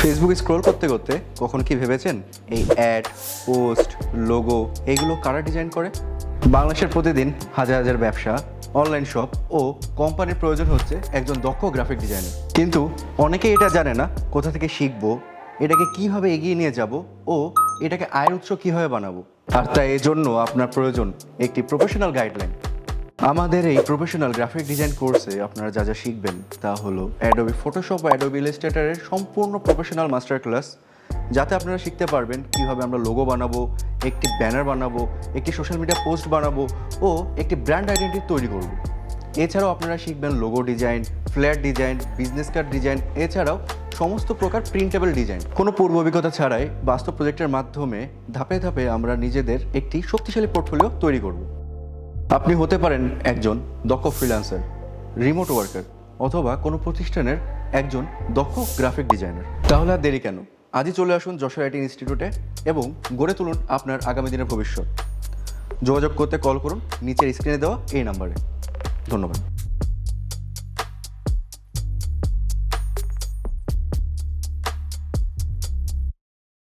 Facebook scroll করতে করতে কখন কি ভেবেছেন এই অ্যাড, পোস্ট, লোগো এইগুলো কারা ডিজাইন করে? বাংলাদেশের প্রতিদিন হাজার হাজার ব্যবসা, অনলাইন শপ ও কোম্পানির প্রয়োজন হচ্ছে একজন দক্ষ গ্রাফিক ডিজাইনার। কিন্তু অনেকেই এটা জানে না কোথা থেকে শিখবো, এটাকে কিভাবে এগিয়ে নিয়ে যাব ও এটাকে আয়ের উৎস কীভাবে বানাবো। আর তাই এজন্য আপনার প্রয়োজন একটি প্রফেশনাল গাইডলাইন। আমাদের এই প্রফেশনাল গ্রাফিক ডিজাইন কোর্সে আপনারা যা যা শিখবেন তা হলো অ্যাডোবি ফটোশপ ও অ্যাডোবি ইলাস্ট্রেটরের সম্পূর্ণ প্রফেশনাল মাস্টার ক্লাস, যাতে আপনারা শিখতে পারবেন কীভাবে আমরা লোগো বানাবো, একটি ব্যানার বানাবো, একটি সোশ্যাল মিডিয়া পোস্ট বানাবো ও একটি ব্র্যান্ড আইডেন্টিটি তৈরি করব। এছাড়াও আপনারা শিখবেন logo design, flat design, business card design, এছাড়াও সমস্ত প্রকার প্রিন্টেবল ডিজাইন। কোনো পূর্ব অভিজ্ঞতা ছাড়াই বাস্তব প্রজেক্টের মাধ্যমে ধাপে ধাপে আমরা নিজেদের একটি শক্তিশালী পোর্টফোলিও তৈরি করব। আপনি হতে পারেন একজন দক্ষ ফ্রিল্যান্সার, রিমোট ওয়ার্কার অথবা কোনো প্রতিষ্ঠানের একজন দক্ষ গ্রাফিক ডিজাইনার। তাহলে আর দেরি কেন, আজই চলে আসুন যশোর আইটি ইনস্টিটিউটে এবং গড়ে তুলুন আপনার আগামী দিনের ভবিষ্যৎ। যোগাযোগ করতে কল করুন নিচের স্ক্রিনে দেওয়া এই নাম্বারে। ধন্যবাদ।